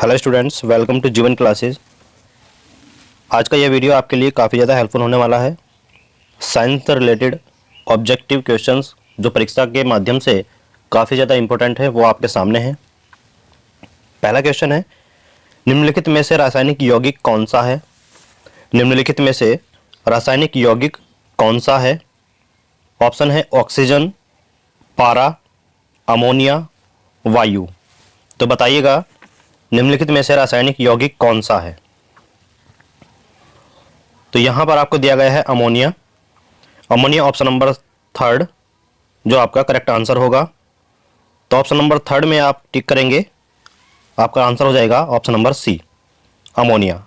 Hello students, welcome to जीवन classes. आज का यह वीडियो आपके लिए काफ़ी ज़्यादा हेल्पफुल होने वाला है। साइंस से रिलेटेड ऑब्जेक्टिव क्वेश्चंस जो परीक्षा के माध्यम से काफ़ी ज़्यादा इंपॉर्टेंट है वो आपके सामने है। पहला क्वेश्चन है, निम्नलिखित में से रासायनिक यौगिक कौन सा है? निम्नलिखित में से रासायनिक यौगिक कौन सा है? ऑप्शन है ऑक्सीजन, पारा, अमोनिया, वायु। तो बताइएगा निम्नलिखित में से रासायनिक यौगिक कौन सा है? तो यहां पर आपको दिया गया है ammonia. Ammonia option number third जो आपका करेक्ट आंसर होगा। तो ऑप्शन नंबर थर्ड में आप टिक करेंगे, आपका आंसर हो जाएगा ऑप्शन नंबर सी, अमोनिया।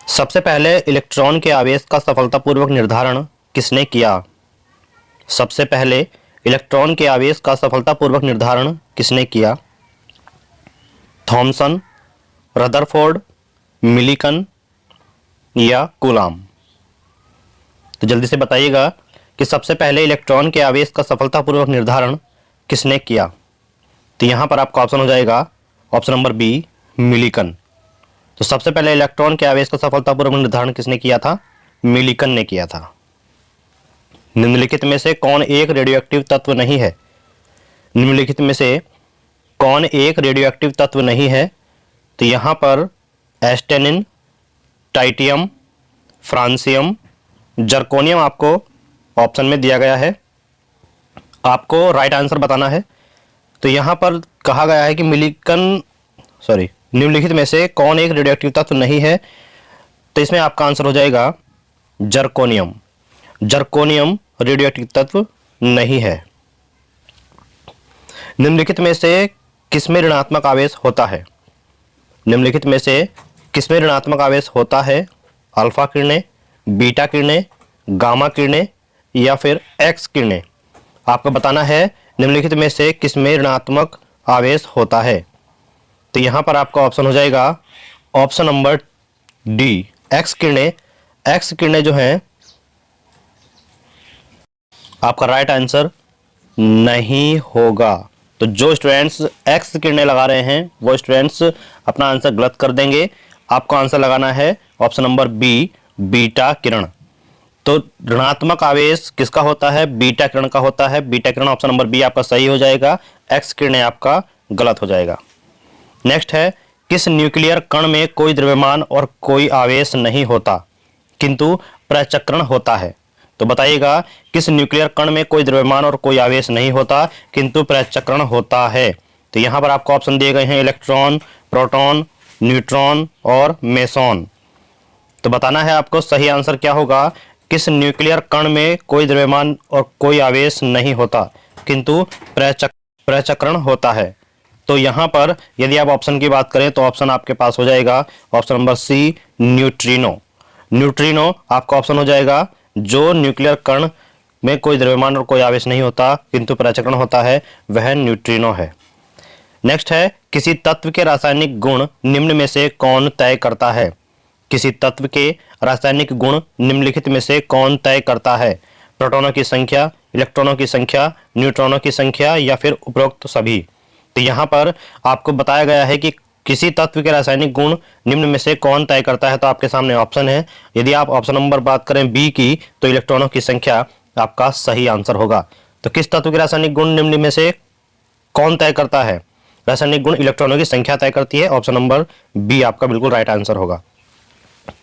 सबसे पहले इलेक्ट्रॉन के आवेश का सफलतापूर्वक निर्धारण किसने किया? सबसे पहले इलेक्ट्रॉन के आवेश का सफलतापूर्वक निर्धारण किसने किया? थॉमसन, रदरफोर्ड, मिलिकन या कूलाम। तो जल्दी से बताइएगा कि सबसे पहले इलेक्ट्रॉन के आवेश का सफलतापूर्वक निर्धारण किसने किया? तो यहां पर आपका ऑप्शन हो जाएगा ऑप्शन नंबर बी, मिलिकन। तो सबसे पहले इलेक्ट्रॉन के आवेश का सफलतापूर्वक निर्धारण किसने किया था? मिलिकन ने किया था। निम्नलिखित में से कौन एक रेडियोएक्टिव तत्व नहीं है? निम्नलिखित में से कौन एक रेडियोएक्टिव तत्व नहीं है? तो यहां पर एस्टेनिन, टाइटियम, फ्रांसियम, जर्कोनियम आपको ऑप्शन में दिया गया है। आपको राइट आंसर बताना है। तो यहां पर कहा गया है कि निम्नलिखित में से कौन एक रेडियोएक्टिव तत्व नहीं है? तो इसमें आपका आंसर हो जाएगा जर्कोनियम। जर्कोनियम रेडियोएक्टिव तत्व नहीं है। निम्नलिखित में से किसमें ऋणात्मक आवेश होता है? निम्नलिखित में से किसमें ऋणात्मक आवेश होता है? अल्फा किरणें, बीटा किरणें, गामा किरणें या फिर एक्स किरणें। आपको बताना है निम्नलिखित में से किसमें ऋणात्मक आवेश होता है। तो यहां पर आपका ऑप्शन हो जाएगा ऑप्शन नंबर डी, एक्स किरणें। एक्स किरणें जो हैं आपका राइट आंसर नहीं होगा। तो जो स्टूडेंट्स एक्स किरणें लगा रहे हैं वो स्टूडेंट्स अपना आंसर गलत कर देंगे। आपको आंसर लगाना है ऑप्शन नंबर बी, बीटा किरण। तो ऋणात्मक आवेश किसका होता है? बीटा किरण का होता है। बीटा किरण ऑप्शन नंबर बी आपका सही हो जाएगा। एक्स किरणें आपका गलत हो जाएगा। नेक्स्ट है, किस न्यूक्लियर कण में कोई द्रव्यमान और कोई आवेश नहीं होता किंतु प्रचक्रण होता है? तो बताइएगा किस न्यूक्लियर कण में कोई द्रव्यमान और कोई आवेश नहीं होता किंतु प्रचक्रण होता है? तो यहां पर आपको ऑप्शन दिए गए हैं इलेक्ट्रॉन, प्रोटॉन, न्यूट्रॉन और मेसॉन। तो बताना है आपको सही आंसर क्या होगा। किस न्यूक्लियर कण में कोई द्रव्यमान और कोई आवेश नहीं होता किंतु प्रचक्रण होता है? तो यहां पर यदि आप ऑप्शन की बात करें तो ऑप्शन आपके पास हो जाएगा option number C, neutrino. Neutrino आपका ऑप्शन हो जाएगा। जो न्यूक्लियर कण में कोई द्रव्यमान और कोई आवेश नहीं होता किंतु प्रचक्रण होता है वह न्यूट्रिनो है। नेक्स्ट है, किसी तत्व के रासायनिक गुण निम्न में से कौन तय करता है? किसी तत्व के रासायनिक गुण निम्नलिखित में से कौन तय करता है? प्रोटॉनों की संख्या, इलेक्ट्रॉनों की संख्या, न्यूट्रॉनों की संख्या या फिर उपरोक्त सभी। तो यहाँ पर आपको बताया गया है कि किसी तत्व के रासायनिक गुण निम्न में से कौन तय करता है। तो आपके सामने ऑप्शन है। यदि आप ऑप्शन नंबर बात करें बी की तो इलेक्ट्रॉनों की संख्या आपका सही आंसर होगा। तो किस तत्व के रासायनिक गुण निम्न में से कौन तय करता है? रासायनिक गुण इलेक्ट्रॉनों की संख्या तय करती है। ऑप्शन नंबर बी आपका बिल्कुल राइट आंसर होगा।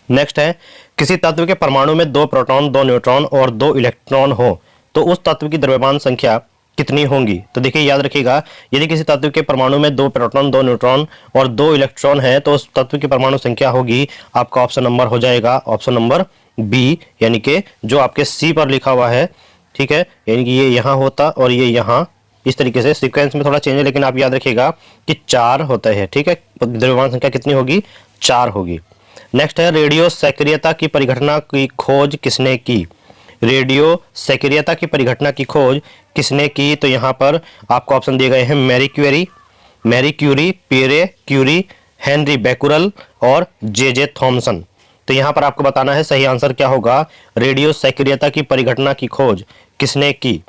नेक्स्ट है, किसी तत्व के परमाणु में 2 प्रोटॉन, 2 न्यूट्रॉन और 2 इलेक्ट्रॉन हो तो उस तत्व की द्रव्यमान संख्या कितनी होंगी? तो देखिए याद रखिएगा, यदि किसी तत्व के परमाणु में 2 प्रोटॉन, 2 न्यूट्रॉन और 2 इलेक्ट्रॉन है तो उस तत्व की परमाणु संख्या होगी आपका ऑप्शन नंबर हो जाएगा ऑप्शन नंबर बी, यानी कि जो आपके सी पर लिखा हुआ है। ठीक है, यानी कि ये यहाँ होता और ये यहाँ, इस तरीके से सीक्वेंस में थोड़ा चेंज है लेकिन आप याद रखिएगा कि 4 होता है। ठीक है, द्रव्यमान संख्या कितनी होगी? 4 होगी। नेक्स्ट है, रेडियो सक्रियता की परिघटना की खोज किसने की? रेडियो सक्रियता की परिघटना की खोज किसने की? तो यहाँ पर आपको ऑप्शन दिए गए हैं Marie Curie, Pierre Curie, Henri Becquerel और जे थॉमसन। तो यहाँ पर आपको बताना है सही आंसर क्या होगा। रेडियो सक्रियता की परिघटना की खोज किसने की?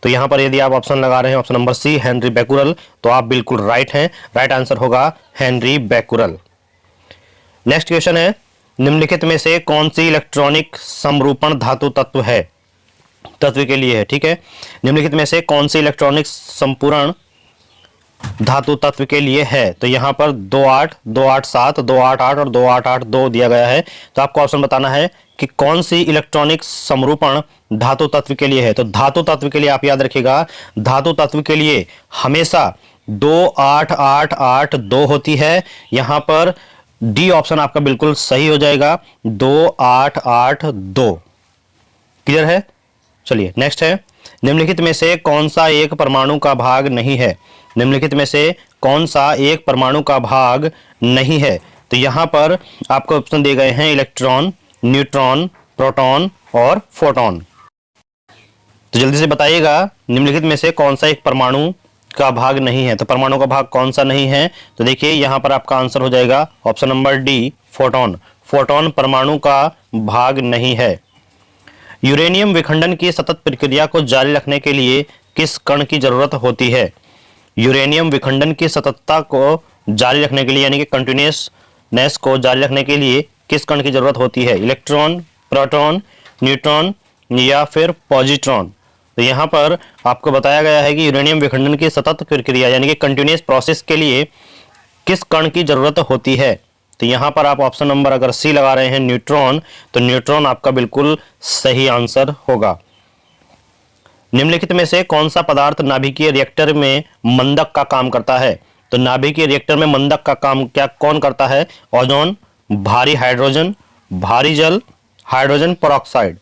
तो यहाँ पर यदि आप ऑप्शन लगा रहे हैं option number C Henri Becquerel, तो आप बिल्कुल राइट हैं। राइट आंसर होगा हेनरी बैकुरल। नेक्स्ट क्वेश्चन है, निम्नलिखित में से कौन सी इलेक्ट्रॉनिक समरूपण धातु तत्व है? तत्व के लिए है, ठीक है। निम्नलिखित में से कौन सी इलेक्ट्रॉनिक संपूर्ण धातु तत्व के लिए है? तो यहाँ पर 2,8, 2,8,7, 2,8,8 और 2,8,8,2 दिया गया है। तो आपको ऑप्शन बताना है कि कौन सी इलेक्ट्रॉनिक समरूपण धातु तत्व के लिए है। तो धातु तत्व के लिए आप याद रखिएगा, धातु तत्व के लिए हमेशा 2,8,8,8,2 होती है। यहाँ पर डी ऑप्शन आपका बिल्कुल सही हो जाएगा, 2,8,8,2। क्लियर है? चलिए नेक्स्ट है, निम्नलिखित में से कौन सा एक परमाणु का भाग नहीं है? निम्नलिखित में से कौन सा एक परमाणु का भाग नहीं है? तो यहां पर आपको ऑप्शन दिए गए हैं इलेक्ट्रॉन, न्यूट्रॉन, प्रोटॉन और फोटॉन। तो जल्दी से बताइएगा, निम्नलिखित में से कौन सा एक परमाणु का भाग नहीं है? तो परमाणु का भाग कौन सा नहीं है? तो देखिए यहां पर आपका आंसर हो जाएगा option number D, photon. Photon परमाणु का भाग नहीं है। यूरेनियम विखंडन की सतत प्रक्रिया को जारी रखने के लिए किस कण की जरूरत होती है? यूरेनियम विखंडन की सततता को जारी रखने के लिए यानी कि कंटिन्यूसनेस को जारी रखने के लिए किस कण की जरूरत होती है? इलेक्ट्रॉन, प्रोटॉन, न्यूट्रॉन या फिर पॉजिट्रॉन? तो यहाँ पर आपको बताया गया है कि यूरेनियम विखंडन की सतत प्रक्रिया यानी कि कंटिन्यूस प्रोसेस के लिए किस कण की जरूरत होती है? तो यहाँ पर आप ऑप्शन नंबर अगर सी लगा रहे हैं न्यूट्रॉन, तो न्यूट्रॉन आपका बिल्कुल सही आंसर होगा। निम्नलिखित में से कौन सा पदार्थ नाभिकीय रिएक्टर में मंदक का काम करता है? तो नाभिकीय रिएक्टर में मंदक का काम कौन करता है? ओजोन, भारी हाइड्रोजन, भारी जल, हाइड्रोजन पेरोक्साइड।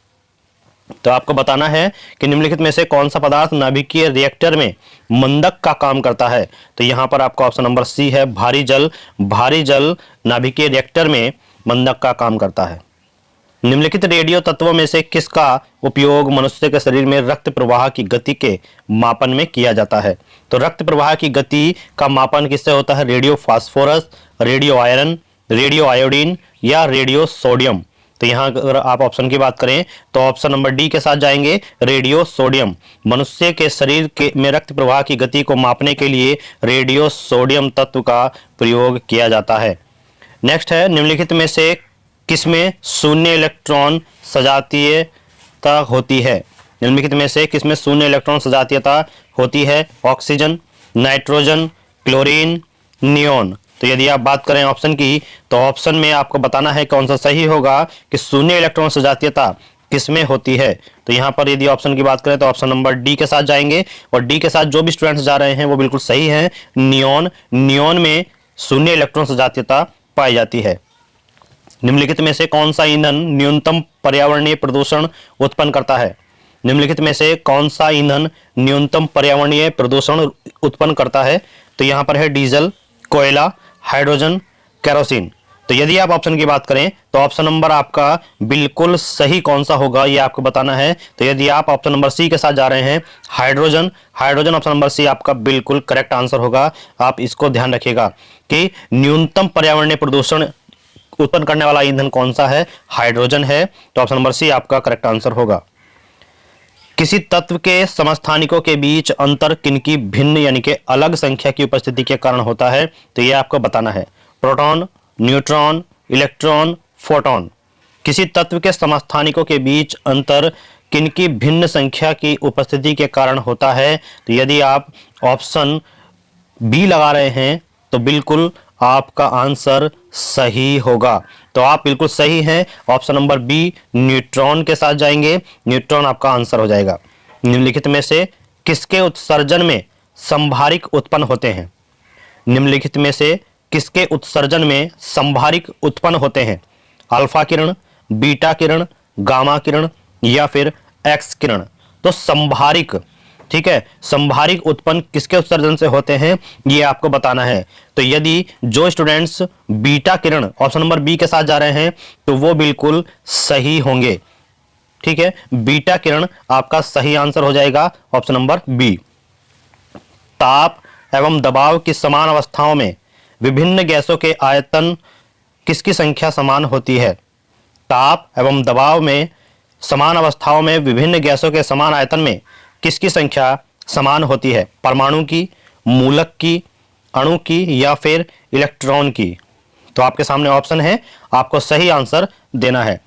तो आपको बताना है कि निम्नलिखित में से कौन सा पदार्थ नाभिकीय रिएक्टर में मंदक का काम करता है। तो यहाँ पर आपका ऑप्शन नंबर सी है भारी जल। भारी जल नाभिकीय रिएक्टर में मंदक का काम करता है। निम्नलिखित रेडियो तत्वों में से किसका उपयोग मनुष्य के शरीर में रक्त प्रवाह की गति के मापन में किया जाता है? तो रक्त प्रवाह की गति का मापन किससे होता है? Radio phosphorus, radio iron, radio iodine या रेडियो सोडियम। तो यहाँ अगर आप ऑप्शन की बात करें तो ऑप्शन नंबर डी के साथ जाएंगे, रेडियो सोडियम। मनुष्य के शरीर के में रक्त प्रवाह की गति को मापने के लिए रेडियो सोडियम तत्व का प्रयोग किया जाता है। नेक्स्ट है, निम्नलिखित में से किसमें शून्य इलेक्ट्रॉन सजातीयता होती है? निम्नलिखित में से किसमें शून्य इलेक्ट्रॉन सजातीयता होती है? Oxygen, nitrogen, chlorine, neon. तो यदि आप बात करें ऑप्शन की तो ऑप्शन में आपको बताना है कौन सा सही होगा कि शून्य इलेक्ट्रॉन सजातीयता किसमें होती है। तो यहाँ पर यदि ऑप्शन की बात करें तो ऑप्शन नंबर डी के साथ जाएंगे और डी के साथ जो भी स्टूडेंट्स जा रहे हैं वो बिल्कुल सही है, नियोन। नियोन में शून्य इलेक्ट्रॉन सजातीयता पाई जाती है। निम्नलिखित में से कौन सा ईंधन न्यूनतम पर्यावरणीय प्रदूषण उत्पन्न करता है? निम्नलिखित में से कौन सा ईंधन न्यूनतम पर्यावरणीय प्रदूषण उत्पन्न करता है? तो यहाँ पर है डीजल, कोयला, हाइड्रोजन, केरोसिन। तो यदि आप ऑप्शन की बात करें तो ऑप्शन नंबर आपका बिल्कुल सही कौन सा होगा ये आपको बताना है। तो यदि आप ऑप्शन नंबर सी के साथ जा रहे हैं, hydrogen, hydrogen option number C आपका बिल्कुल करेक्ट आंसर होगा। आप इसको ध्यान रखिएगा कि न्यूनतम पर्यावरणीय प्रदूषण उत्पन्न करने वाला ईंधन कौन सा है? हाइड्रोजन है। तो ऑप्शन नंबर सी आपका करेक्ट आंसर होगा। किसी तत्व के समस्थानिकों के बीच अंतर किनकी भिन्न यानी कि अलग संख्या की उपस्थिति के कारण होता है? तो यह आपको बताना है। Proton, neutron, electron, photon. किसी तत्व के समस्थानिकों के बीच अंतर किनकी भिन्न संख्या की उपस्थिति के कारण होता है? तो यदि आप ऑप्शन बी लगा रहे हैं तो बिल्कुल आपका आंसर सही होगा। तो आप बिल्कुल सही हैं, ऑप्शन नंबर बी न्यूट्रॉन के साथ जाएंगे। न्यूट्रॉन आपका आंसर हो जाएगा। निम्नलिखित में से किसके उत्सर्जन में संभारिक उत्पन्न होते हैं? निम्नलिखित में से किसके उत्सर्जन में संभारिक उत्पन्न होते हैं? अल्फा किरण, बीटा किरण, गामा किरण या फिर एक्स किरण। तो संभारिक, ठीक है, संभारिक उत्पन्न किसके उत्सर्जन से होते हैं ये आपको बताना है। तो यदि जो स्टूडेंट्स बीटा किरण ऑप्शन नंबर बी के साथ जा रहे हैं तो वो बिल्कुल सही होंगे। ठीक है, बीटा किरण आपका सही आंसर हो जाएगा, ऑप्शन नंबर बी। ताप एवं दबाव की समान अवस्थाओं में विभिन्न गैसों के आयतन किसकी संख्या समान होती है? ताप एवं दबाव में समान अवस्थाओं में विभिन्न गैसों के समान आयतन में किसकी संख्या समान होती है? परमाणु की, मूलक की, अणु की या फिर इलेक्ट्रॉन की? तो आपके सामने ऑप्शन है, आपको सही आंसर देना है।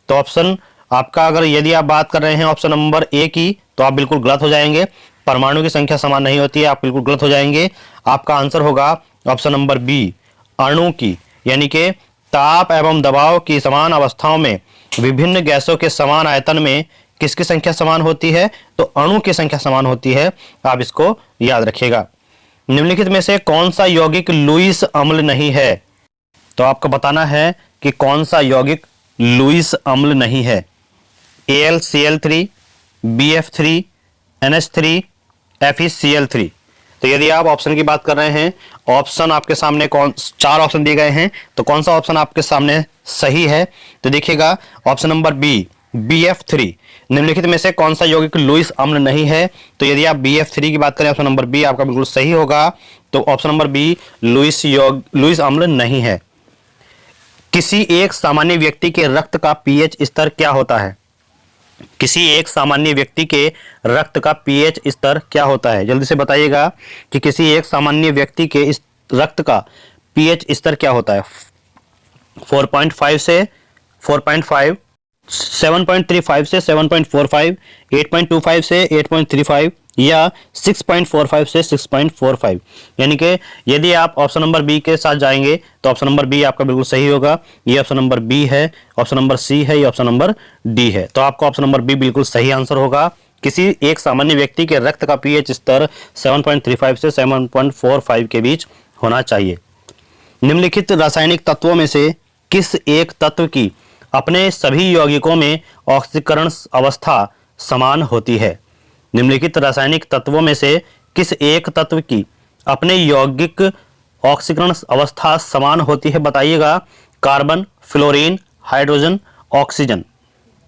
तो ऑप्शन आपका, अगर यदि आप बात कर रहे हैं ऑप्शन नंबर ए की, तो आप बिल्कुल गलत हो जाएंगे। परमाणु की संख्या समान नहीं होती है, आप बिल्कुल गलत हो जाएंगे। आपका आंसर होगा ऑप्शन नंबर बी, अणु की, यानी कि ताप एवं दबाव की समान अवस्थाओं में विभिन्न गैसों के समान आयतन में किसकी संख्या समान होती है? तो अणु की संख्या समान होती है। आप इसको याद रखिएगा। निम्नलिखित में से कौन सा यौगिक लुईस अम्ल नहीं है? तो आपको बताना है कि कौन सा यौगिक लुईस अम्ल नहीं है। AlCl3, BF3, NH3, FeCl3। तो यदि आप ऑप्शन की बात कर रहे हैं, ऑप्शन आपके सामने चार ऑप्शन दिए गए हैं, तो कौन सा ऑप्शन आपके सामने सही है? तो देखिएगा ऑप्शन नंबर बी, BF3। निम्नलिखित में से कौन सा यौगिक लुईस अम्ल नहीं है? तो यदि आप BF3 की बात करें, ऑप्शन नंबर बी आपका बिल्कुल सही होगा। तो ऑप्शन नंबर बी, लुईस अम्ल नहीं है। किसी एक सामान्य व्यक्ति के रक्त का पीएच स्तर क्या होता है? किसी एक सामान्य व्यक्ति के रक्त का पीएच स्तर क्या होता है? जल्दी से बताइएगा कि किसी एक सामान्य व्यक्ति के इस रक्त का पीएच स्तर क्या होता है? 4.5 से 4.5, 7.35 से 7.45, 8.25 से 8.35 या 6.45 से 6.45। यानी कि यदि आप ऑप्शन नंबर बी के साथ जाएंगे तो ऑप्शन नंबर बी आपका बिल्कुल सही होगा। ये ऑप्शन नंबर बी है, ऑप्शन नंबर सी है, ये ऑप्शन नंबर डी है। तो आपका ऑप्शन नंबर बी बिल्कुल सही आंसर होगा। किसी एक सामान्य व्यक्ति के रक्त का पीएच स्तर 7.35 से 7.45 के बीच होना चाहिए। निम्नलिखित रासायनिक तत्वों में से किस एक तत्व की अपने सभी यौगिकों में ऑक्सीकरण अवस्था समान होती है? निम्नलिखित रासायनिक तत्वों में से किस एक तत्व की अपने यौगिक ऑक्सीकरण अवस्था समान होती है? बताइएगा। Carbon, fluorine, hydrogen, oxygen.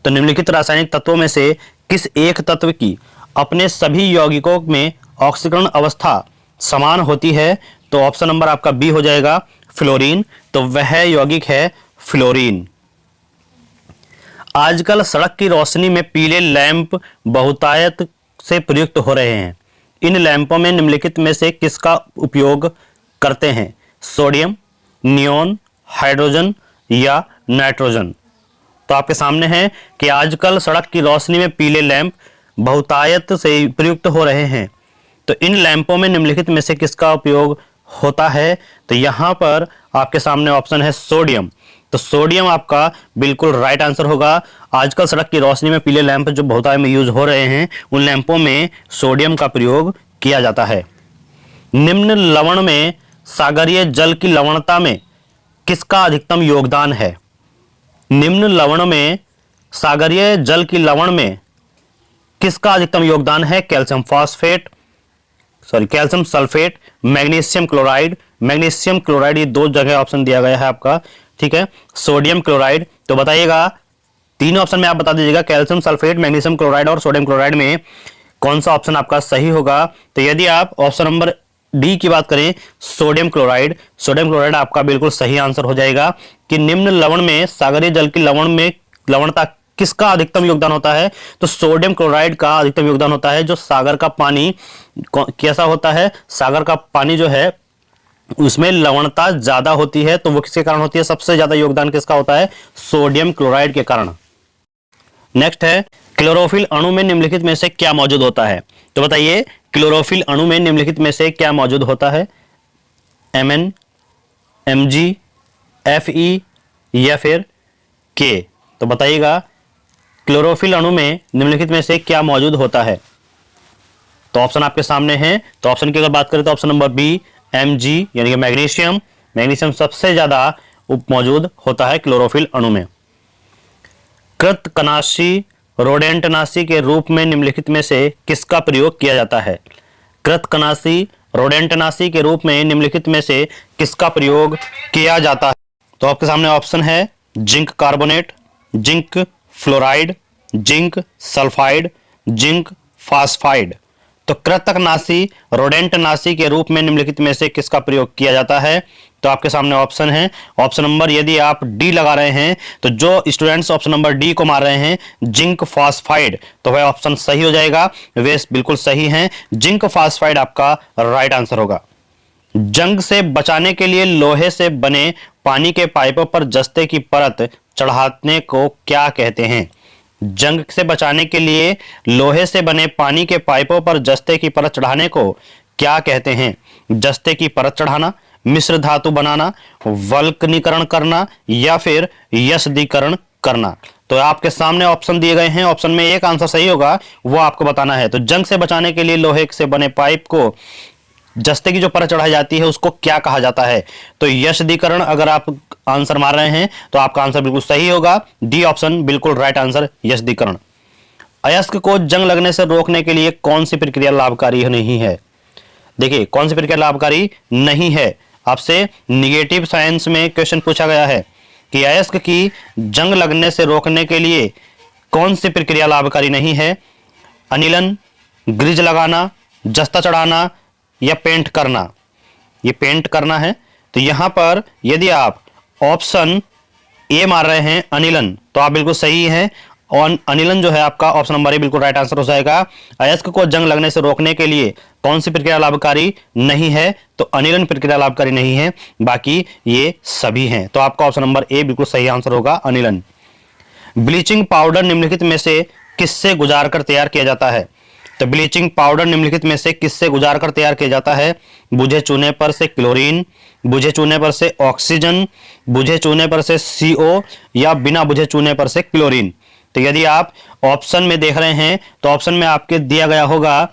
तो निम्नलिखित रासायनिक तत्वों में से किस एक तत्व की अपने सभी यौगिकों में ऑक्सीकरण अवस्था समान होती है? तो ऑप्शन नंबर आपका बी हो जाएगा, फ्लोरीन। तो वह यौगिक है फ्लोरीन। आजकल सड़क की रोशनी में पीले लैंप बहुतायत से प्रयुक्त हो रहे हैं। इन लैंपों में निम्नलिखित में से किसका उपयोग करते हैं? सोडियम, नियोन, हाइड्रोजन या नाइट्रोजन। तो आपके सामने है कि आजकल सड़क की रोशनी में पीले लैंप बहुतायत से प्रयुक्त हो रहे हैं। तो इन लैंपों में निम्नलिखित में से किसका उपयोग होता है? तो यहां पर आपके सामने ऑप्शन है सोडियम। तो सोडियम आपका बिल्कुल राइट आंसर होगा। आजकल सड़क की रोशनी में पीले लैंप जो बहुतायत में यूज हो रहे हैं, उन लैंपों में सोडियम का प्रयोग किया जाता है। निम्न लवण में सागरीय जल की लवणता में किसका अधिकतम योगदान है? निम्न लवण में सागरीय जल की लवण में किसका अधिकतम योगदान है? Calcium sulphate, magnesium chloride. Magnesium chloride, ये दो जगह ऑप्शन दिया गया है आपका, ठीक है। Sodium chloride. तो बताइएगा, तीन ऑप्शन में आप बता दीजिएगा, कैल्शियम सल्फेट, मैग्नीशियम क्लोराइड और सोडियम क्लोराइड में कौन सा ऑप्शन आपका सही होगा? तो यदि आप ऑप्शन नंबर डी की बात करें, सोडियम क्लोराइड आपका बिल्कुल सही आंसर हो जाएगा कि निम्न लवण में सागरीय जल की लवण में लवणता किसका अधिकतम योगदान होता है? तो सोडियम क्लोराइड का अधिकतम योगदान होता है। जो सागर का पानी कैसा होता है? सागर का पानी जो है उसमें लवणता ज्यादा होती है, तो वो किसके कारण होती है? सबसे ज्यादा योगदान किसका होता है? सोडियम क्लोराइड के कारण। नेक्स्ट है, क्लोरोफिल अणु में निम्नलिखित में से क्या मौजूद होता है? तो बताइए, क्लोरोफिल अणु में निम्नलिखित में से क्या मौजूद होता है? Mn, Mg, Fe या फिर K। तो बताइएगा, क्लोरोफिल अणु में निम्नलिखित में से क्या मौजूद होता है? तो ऑप्शन आपके सामने है। तो ऑप्शन की अगर बात करें तो ऑप्शन नंबर बी, Mg यानी कि मैग्नीशियम सबसे ज्यादा मौजूद होता है क्लोरोफिल अणु में। कृतकनाशी, रोडेंटनाशी के रूप में निम्नलिखित में से किसका प्रयोग किया जाता है? कृतकनाशी, रोडेंटनाशी के रूप में निम्नलिखित में से किसका प्रयोग किया जाता है? तो आपके सामने ऑप्शन है zinc carbonate, zinc fluoride, zinc sulphide, zinc phosphide. तो कृतकनाशी, रोडेंटनाशी के रूप में निम्नलिखित में से किसका प्रयोग किया जाता है? तो आपके सामने ऑप्शन है, ऑप्शन नंबर, यदि आप डी लगा रहे हैं तो जो स्टूडेंट्स ऑप्शन नंबर डी को मार रहे हैं जिंक फॉस्फाइड, तो वह ऑप्शन सही हो जाएगा, वे बिल्कुल सही हैं, जिंक फॉस्फाइड आपका राइट आंसर होगा। जंग से बचाने के लिए लोहे से बने पानी के पाइपों पर जस्ते की परत चढ़ाने को क्या कहते हैं? जंग से बचाने के लिए लोहे से बने पानी के पाइपों पर जस्ते की परत चढ़ाने को क्या कहते हैं? जस्ते की परत चढ़ाना, मिश्र धातु बनाना, वल्कनीकरण करना या फिर यशदीकरण करना। तो आपके सामने ऑप्शन दिए गए हैं, ऑप्शन में एक आंसर सही होगा, वो आपको बताना है। तो जंग से बचाने के लिए लोहे से बने पाइप को जस्ते की जो परत चढ़ाई जाती है उसको क्या कहा जाता है? तो यशदीकरण अगर आप आंसर मार रहे हैं तो आपका आंसर बिल्कुल सही होगा, डी ऑप्शन बिल्कुल राइट आंसर, यशदीकरण। अयस्क को जंग लगने से रोकने के लिए कौन सी प्रक्रिया लाभकारी नहीं है? देखिए कौन सी प्रक्रिया लाभकारी नहीं है, आपसे निगेटिव साइंस में क्वेश्चन पूछा गया है कि अयस्क की जंग लगने से रोकने के लिए कौन सी प्रक्रिया लाभकारी नहीं है? अनिलन, ग्रिज लगाना, जस्ता चढ़ाना या पेंट करना। ये पेंट करना है, तो यहां पर यदि आप ऑप्शन ए मार रहे हैं अनिलन, तो आप बिल्कुल सही हैं, और अनिलन जो है आपका ऑप्शन नंबर ए बिल्कुल राइट आंसर हो जाएगा। अयस्क को जंग लगने से रोकने के लिए कौन सी प्रक्रिया लाभकारी नहीं है? तो अनिलन प्रक्रिया लाभकारी नहीं है, बाकी ये सभी हैं। तो आपका ऑप्शन नंबर ए बिल्कुल सही आंसर होगा, अनिलन। ब्लीचिंग पाउडर निम्नलिखित में से किससे गुजार कर तैयार किया जाता है? तो ब्लीचिंग पाउडर निम्नलिखित में से किससे गुजार कर तैयार किया जाता है? बुझे चूने पर से क्लोरीन, बुझे चूने पर से ऑक्सीजन, बुझे चूने पर से CO या बिना बुझे चूने पर से क्लोरीन। तो यदि आप ऑप्शन में देख रहे हैं तो ऑप्शन में आपके दिया गया होगा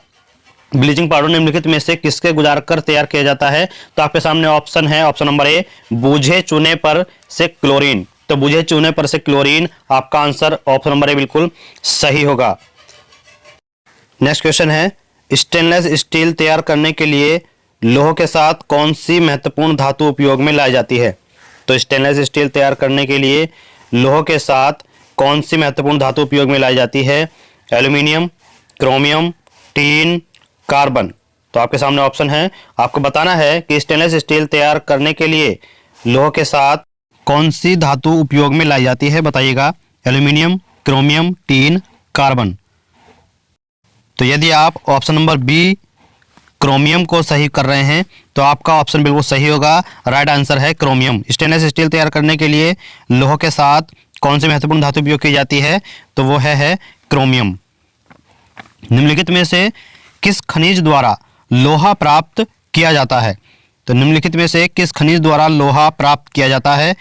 ब्लीचिंग पाउडर निम्नलिखित में से किसके गुजार कर तैयार किया जाता है? तो आपके सामने ऑप्शन है, ऑप्शन नंबर ए, बुझे चूने पर से क्लोरीन। तो बुझे चूने पर से क्लोरीन आपका आंसर ऑप्शन नंबर ए बिल्कुल सही होगा। नेक्स्ट क्वेश्चन है, स्टेनलेस स्टील तैयार करने के लिए लोह के साथ कौन सी महत्वपूर्ण धातु उपयोग में लाई जाती है? तो स्टेनलेस स्टील तैयार करने के लिए लोह के साथ कौन सी महत्वपूर्ण धातु उपयोग में लाई जाती है? Aluminium, chromium, tin, carbon. तो आपके सामने ऑप्शन है, आपको बताना है कि स्टेनलेस स्टील तैयार करने के लिए लोह के साथ कौन सी धातु उपयोग में लाई जाती है, बताइएगा। Aluminium, chromium, tin, carbon. तो यदि आप ऑप्शन नंबर बी क्रोमियम को सही कर रहे हैं तो आपका ऑप्शन बिल्कुल सही होगा, राइट आंसर है क्रोमियम। स्टेनलेस स्टील तैयार करने के लिए लोह के साथ कौन सी महत्वपूर्ण धातु उपयोग की जाती है? तो वो है क्रोमियम। निम्नलिखित में से किस खनिज द्वारा लोहा प्राप्त किया जाता है? तो निम्नलिखित में से किस खनिज द्वारा लोहा प्राप्त किया जाता है?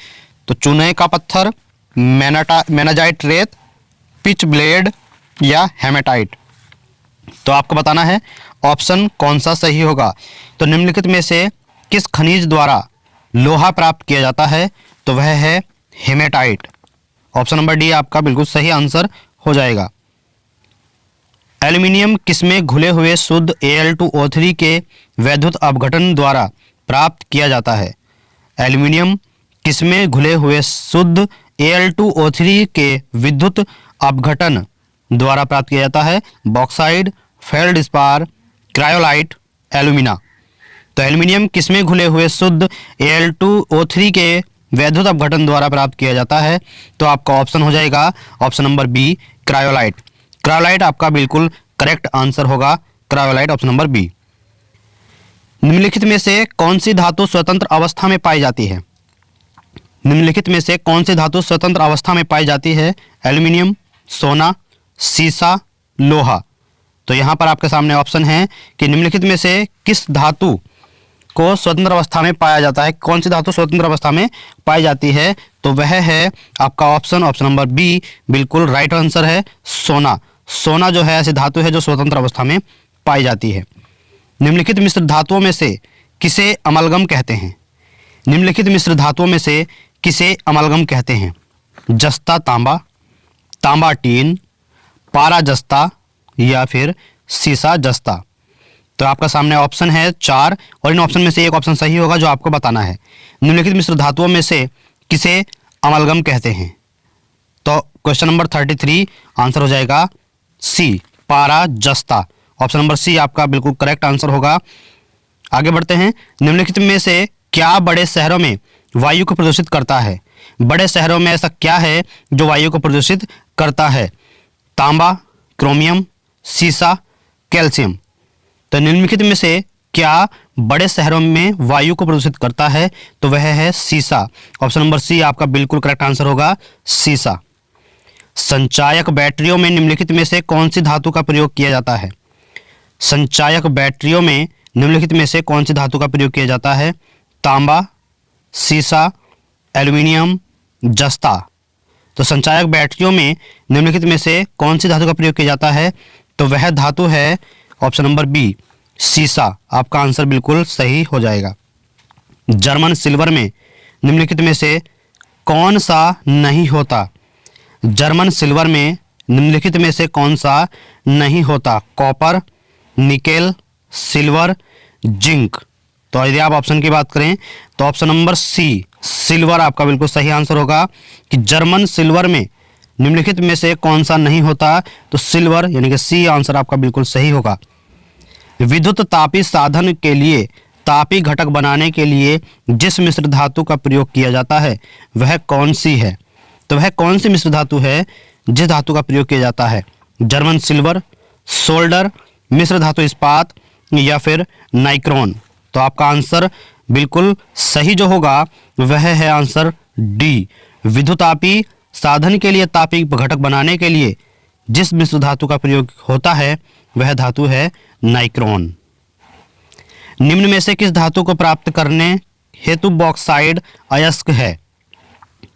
तो चूने का पत्थर, मेनाजाइट रेत, पिच ब्लेड या हेमेटाइट। तो आपको बताना है ऑप्शन कौन सा सही होगा। तो निम्नलिखित में से किस खनिज द्वारा लोहा प्राप्त किया जाता है? तो वह है हेमेटाइट। ऑप्शन नंबर डी आपका बिल्कुल सही आंसर हो जाएगा। एल्यूमिनियम किसमें घुले हुए शुद्ध Al2O3 के वैद्युत अपघटन द्वारा प्राप्त किया जाता है? एल्यूमिनियम किसमें घुले हुए शुद्ध Al2O3 के विद्युत अपघटन द्वारा प्राप्त किया जाता है? Bauxite, feldspar, cryolite, alumina. तो एल्यूमिनियम किसमें घुले हुए शुद्ध Al2O3 के वैद्युत अपघटन द्वारा प्राप्त किया जाता है? तो आपका ऑप्शन हो जाएगा option number B, cryolite. Cryolite आपका बिल्कुल करेक्ट आंसर होगा, क्रायोलाइट ऑप्शन नंबर बी। निम्नलिखित में से कौन सी धातु स्वतंत्र अवस्था में पाई जाती है? निम्नलिखित में से कौन सी धातु स्वतंत्र अवस्था में पाई जाती है? एल्यूमिनियम, सोना, सीसा, लोहा। तो यहाँ पर आपके सामने ऑप्शन है कि निम्नलिखित में से किस धातु को स्वतंत्र अवस्था में पाया जाता है? कौन सी धातु स्वतंत्र अवस्था में पाई जाती है? तो वह है आपका ऑप्शन नंबर बी, बिल्कुल राइट आंसर है, सोना। सोना जो है ऐसी धातु है जो स्वतंत्र अवस्था में पाई जाती है। निम्नलिखित मिश्र धातुओं में से किसे अमलगम कहते हैं? निम्नलिखित मिश्र धातुओं में से किसे अमलगम कहते हैं? जस्ता तांबा, तांबा टीन, पारा जस्ता या फिर सीसा जस्ता। तो आपका सामने ऑप्शन है 4 और इन ऑप्शन में से एक ऑप्शन सही होगा जो आपको बताना है। निम्नलिखित मिश्र धातुओं में से किसे अमलगम कहते हैं? तो क्वेश्चन नंबर 33 आंसर हो जाएगा सी, पारा जस्ता। ऑप्शन नंबर सी आपका बिल्कुल करेक्ट आंसर होगा। आगे बढ़ते हैं। निम्नलिखित में से क्या बड़े शहरों में वायु को प्रदूषित करता है? बड़े शहरों में ऐसा क्या है जो वायु को प्रदूषित करता है? तांबा, क्रोमियम, सीसा, कैल्शियम। तो निम्नलिखित में से क्या बड़े शहरों में वायु को प्रदूषित करता है? तो वह है सीसा। ऑप्शन नंबर सी आपका बिल्कुल करेक्ट आंसर होगा, सीसा। संचायक बैटरियों में निम्नलिखित में से कौन सी धातु का प्रयोग किया जाता है? संचायक बैटरियों में निम्नलिखित में से कौन सी धातु का प्रयोग किया जाता है? तांबा, सीसा, एल्यूमिनियम, जस्ता। तो संचायक बैटरियों में निम्नलिखित में से कौन सी धातु का प्रयोग किया जाता है? तो वह धातु है ऑप्शन नंबर बी, सीसा। आपका आंसर बिल्कुल सही हो जाएगा। जर्मन सिल्वर में निम्नलिखित में से कौन सा नहीं होता? जर्मन सिल्वर में निम्नलिखित में से कौन सा नहीं होता? Copper, nickel, silver, zinc. तो यदि आप ऑप्शन की बात करें तो ऑप्शन नंबर सी, सिल्वर आपका बिल्कुल सही आंसर होगा कि जर्मन सिल्वर में निम्नलिखित में से कौन सा नहीं होता? तो सिल्वर, यानी कि सी आंसर आपका बिल्कुल सही होगा। विद्युत तापी साधन के लिए तापी घटक बनाने के लिए जिस मिश्र धातु का प्रयोग किया जाता है वह कौन सी है? तो वह कौन सी मिश्र धातु है जिस धातु का प्रयोग किया जाता है? जर्मन सिल्वर, सोल्डर, मिश्र धातु इस्पात या फिर नाइक्रोन। तो आपका आंसर बिल्कुल सही जो होगा वह है आंसर डी। विद्युतापी साधन के लिए तापी घटक बनाने के लिए जिस मिश्र धातु का प्रयोग होता है वह धातु है नाइक्रोन। निम्न में से किस धातु को प्राप्त करने हेतु बॉक्साइड अयस्क है?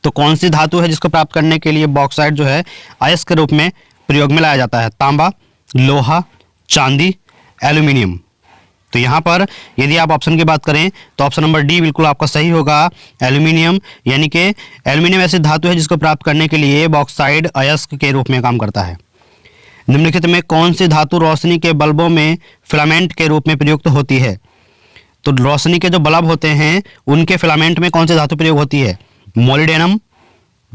तो कौन सी धातु है जिसको प्राप्त करने के लिए बॉक्साइड जो है अयस्क के रूप में प्रयोग में लाया जाता है? तांबा, लोहा, चांदी, एल्यूमिनियम। तो यहाँ पर यदि आप ऑप्शन की बात करें तो ऑप्शन नंबर डी बिल्कुल आपका सही होगा, एल्यूमिनियम। यानी कि एल्यूमिनियम ऐसी धातु है जिसको प्राप्त करने के लिए बॉक्साइड अयस्क के रूप में काम करता है। निम्नलिखित में कौन सी धातु रोशनी के बल्बों में फिलामेंट के रूप में प्रयुक्त होती है? तो रोशनी के जो बल्ब होते हैं उनके फिलामेंट में कौन सी धातु प्रयोग होती है? मोलिडेनम,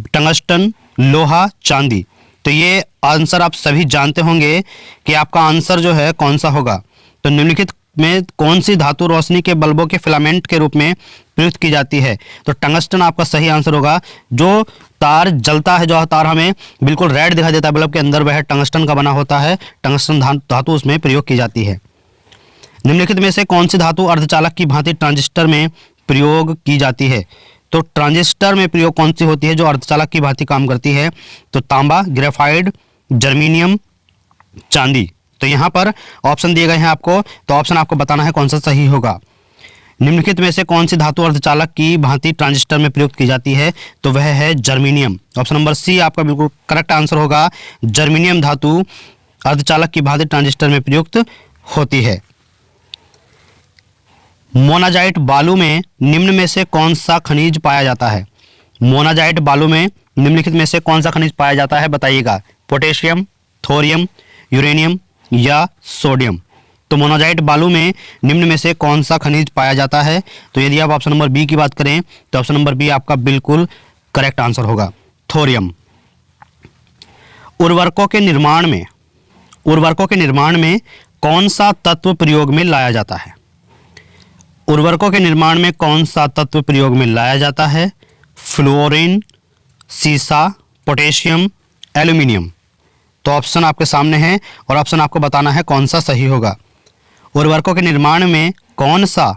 टंगस्टन, लोहा, चांदी। तो ये आंसर आप सभी जानते होंगे कि आपका आंसर जो है कौन सा होगा। तो निम्नलिखित में कौन सी धातु रोशनी के बल्बों के फिलामेंट के रूप में प्रयुक्त की जाती है? तो टंगस्टन आपका सही आंसर होगा। जो तार जलता है, जो तार हमें बिल्कुल रेड दिखाई देता है बल्ब के अंदर, वह टंगस्टन का बना होता है। टंगस्टन धातु उसमें प्रयोग की जाती है। निम्नलिखित में से कौन सी धातु अर्धचालक की भांति ट्रांजिस्टर में प्रयोग की जाती है? तो ट्रांजिस्टर में प्रयोग कौन सी होती है जो अर्धचालक की भांति काम करती है? तो तांबा, ग्रेफाइट, जर्मीनियम, चांदी। तो यहाँ पर ऑप्शन दिए गए हैं आपको, तो ऑप्शन आपको बताना है कौन सा सही होगा। निम्नलिखित में से कौन सी धातु अर्धचालक की भांति ट्रांजिस्टर में प्रयुक्त की जाती है? तो वह है जर्मीनियम। ऑप्शन नंबर सी आपका बिल्कुल करेक्ट आंसर होगा, जर्मीनियम धातु अर्धचालक की भांति ट्रांजिस्टर में प्रयुक्त होती है। मोनाजाइट बालू में निम्न में से कौन सा खनिज पाया जाता है? मोनाजाइट बालू में निम्नलिखित में से कौन सा खनिज पाया जाता है बताइएगा? पोटेशियम, थोरियम, यूरेनियम या सोडियम। तो मोनाजाइट बालू में निम्न में से कौन सा खनिज पाया जाता है? तो यदि आप ऑप्शन नंबर बी की बात करें तो ऑप्शन नंबर बी आपका बिल्कुल करेक्ट आंसर होगा, थोरियम। उर्वरकों के निर्माण में कौन सा तत्व प्रयोग में लाया जाता है? उर्वरकों के निर्माण में कौन सा तत्व प्रयोग में लाया जाता है? फ्लोरीन, सीसा, पोटेशियम, एल्यूमिनियम। तो ऑप्शन आपके सामने है और ऑप्शन आपको बताना है कौन सा सही होगा। उर्वरकों के निर्माण में कौन सा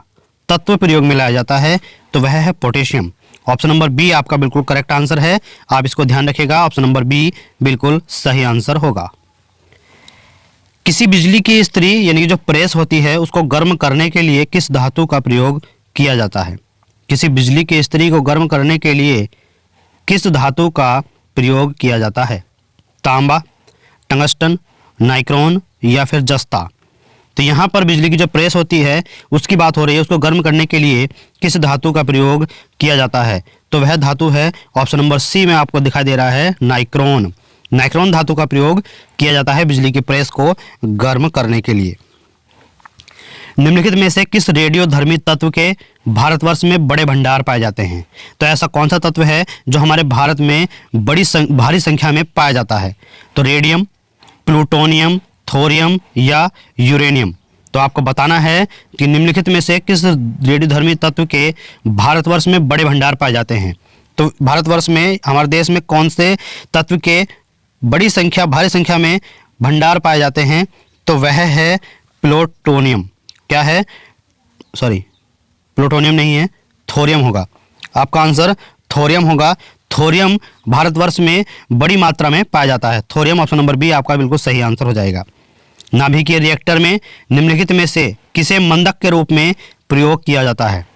तत्व प्रयोग में लाया जाता है? तो वह है पोटेशियम। ऑप्शन नंबर बी आपका बिल्कुल करेक्ट आंसर है, आप इसको ध्यान रखिएगा। ऑप्शन नंबर बी बिल्कुल सही आंसर होगा। किसी बिजली की इस्त्री यानी कि जो प्रेस होती है उसको गर्म करने के लिए किस धातु का प्रयोग किया जाता है? किसी बिजली की इस्त्री को गर्म करने के लिए किस धातु का प्रयोग किया जाता है? तांबा, टंगस्टन, नाइक्रोन या फिर जस्ता। तो यहाँ पर बिजली की जो प्रेस होती है उसकी बात हो रही है, उसको गर्म करने के लिए किस धातु का प्रयोग किया जाता है? तो वह धातु है ऑप्शन नंबर सी में आपको दिखाई दे रहा है, नाइक्रोन। नाइक्रोन धातु का प्रयोग किया जाता है बिजली की प्रेस को गर्म करने के लिए। निम्नलिखित में से किस रेडियोधर्मी तत्व के भारतवर्ष में बड़े भंडार पाए जाते हैं? तो ऐसा कौन सा तत्व है जो हमारे भारत में भारी संख्या में पाया जाता है? तो रेडियम, प्लूटोनियम, थोरियम या यूरेनियम। तो आपको बताना है कि निम्नलिखित में से किस रेडियोधर्मी तत्व के भारतवर्ष में बड़े भंडार पाए जाते हैं। तो भारतवर्ष में, हमारे देश में कौन से तत्व के भारी संख्या में भंडार पाए जाते हैं? तो वह है प्लूटोनियम। क्या है? सॉरी, प्लूटोनियम नहीं है, थोरियम होगा। आपका आंसर थोरियम होगा। थोरियम भारतवर्ष में बड़ी मात्रा में पाया जाता है। थोरियम, ऑप्शन नंबर बी आपका बिल्कुल सही आंसर हो जाएगा। नाभिकीय रिएक्टर में निम्नलिखित में से किसे मंदक के रूप में प्रयोग किया जाता है?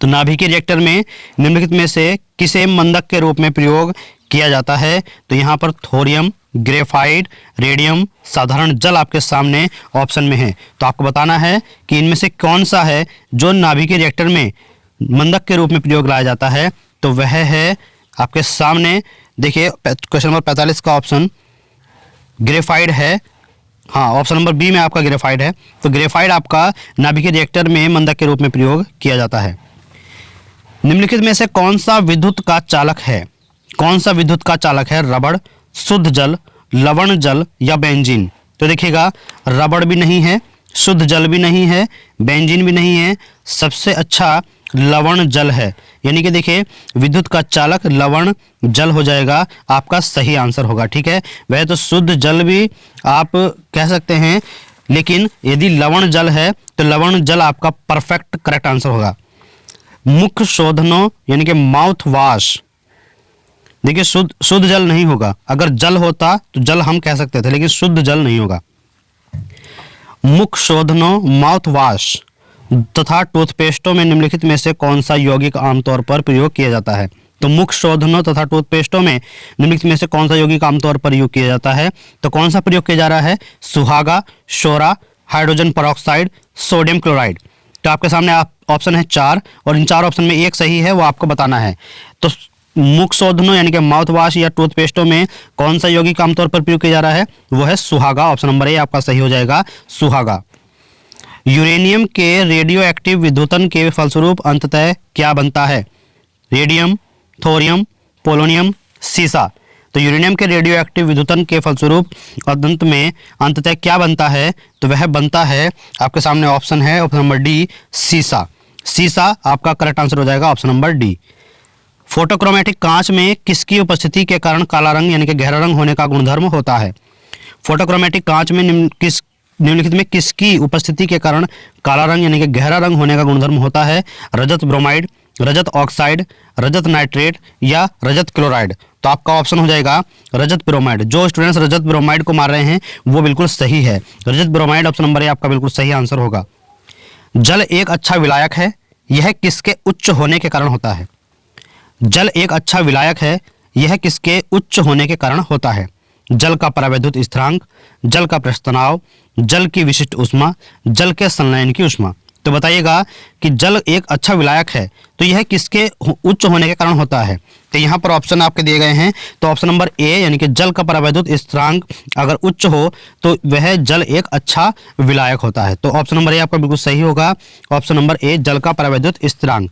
तो नाभिकीय रिएक्टर में निम्नलिखित में से किसे मंदक के रूप में प्रयोग किया जाता है? तो यहाँ पर थोरियम, ग्रेफाइट, रेडियम, साधारण जल आपके सामने ऑप्शन में है। तो आपको बताना है कि इनमें से कौन सा है जो नाभिकीय रिएक्टर में मंदक के रूप में प्रयोग लाया जाता है। तो वह है आपके सामने, देखिए क्वेश्चन नंबर 45 का ऑप्शन ग्रेफाइट है। हाँ, ऑप्शन नंबर बी में आपका ग्रेफाइट है। तो ग्रेफाइट आपका नाभिकीय रिएक्टर में मंदक के रूप में प्रयोग किया जाता है। निम्नलिखित में से कौन सा विद्युत का चालक है? कौन सा विद्युत का चालक है? रबड़, शुद्ध जल, लवण जल या बेंजीन? तो देखिएगा, रबड़ भी नहीं है, शुद्ध जल भी नहीं है, बेंजीन भी नहीं है, सबसे अच्छा लवण जल है। यानी कि देखिए, विद्युत का चालक लवण जल हो जाएगा, आपका सही आंसर होगा। ठीक है, वह तो शुद्ध जल भी आप कह सकते हैं, लेकिन यदि लवण जल है तो लवण जल आपका परफेक्ट करेक्ट आंसर होगा। मुख शोधनों यानी कि माउथ वॉश, देखिए शुद्ध जल नहीं होगा। अगर जल होता तो जल हम कह सकते थे, लेकिन शुद्ध जल नहीं होगा। मुख शोधनों, माउथ वॉश तथा टूथपेस्टों में निम्नलिखित में से कौन सा यौगिक आमतौर पर प्रयोग किया जाता है? तो मुख शोधनों तथा टूथपेस्टों में निम्नलिखित में से कौन सा यौगिक आमतौर पर प्रयोग किया जाता है? तो कौन सा प्रयोग किया जा रहा है? सुहागा, सोरा, हाइड्रोजन पेरोक्साइड, सोडियम क्लोराइड। तो आपके सामने ऑप्शन है 4 और इन 4 ऑप्शन में एक सही है, वो आपको बताना है। तो मुख शोधनों यानी कि माउथ वॉश या टूथपेस्टों में कौन सा यौगिक आमतौर पर प्रयोग किया जा रहा है? वो है सुहागा। ऑप्शन नंबर ए आपका सही हो जाएगा, सुहागा। यूरेनियम के रेडियो एक्टिव विद्युतन के फलस्वरूप अंततः क्या बनता है? रेडियम, थोरियम, पोलोनियम, सीसा। तो यूरेनियम के रेडियो एक्टिव विद्युतन के फलस्वरूप अंत में अंततः क्या बनता है? तो वह बनता है, आपके सामने ऑप्शन है, ऑप्शन नंबर डी, सीसा। सीसा आपका करेक्ट आंसर हो जाएगा, ऑप्शन नंबर डी। फोटोक्रोमेटिक कांच में किसकी उपस्थिति के कारण काला रंग यानी कि गहरा रंग होने का गुणधर्म होता है? फोटोक्रोमेटिक कांच में निम्नलिखित में किसकी उपस्थिति के कारण काला रंग यानी कि गहरा रंग होने का गुणधर्म होता है? रजत ब्रोमाइड, रजत ऑक्साइड, रजत नाइट्रेट या रजत क्लोराइड। तो आपका ऑप्शन हो जाएगा रजत ब्रोमाइड। जो स्टूडेंट्स रजत ब्रोमाइड को मार रहे हैं वो बिल्कुल सही है, रजत ब्रोमाइड ऑप्शन नंबर ए आपका बिल्कुल सही आंसर होगा। जल एक अच्छा विलायक है, यह किसके उच्च होने के कारण होता है? जल एक अच्छा विलायक है, यह किसके उच्च होने के कारण होता है? जल का परावैद्युत स्थिरांक, जल का पृष्ठ तनाव, जल की विशिष्ट ऊष्मा, जल के संलयन की ऊष्मा। तो बताइएगा कि जल एक अच्छा विलायक है तो यह किसके उच्च होने के कारण होता है? तो यहाँ पर ऑप्शन आपके दिए गए हैं। तो ऑप्शन नंबर ए यानी कि जल का परावैद्युत स्थिरांक अगर उच्च हो तो वह जल एक अच्छा विलायक होता है। तो ऑप्शन नंबर ए आपका बिल्कुल सही होगा, ऑप्शन नंबर ए जल का परावैद्युत स्थिरांक।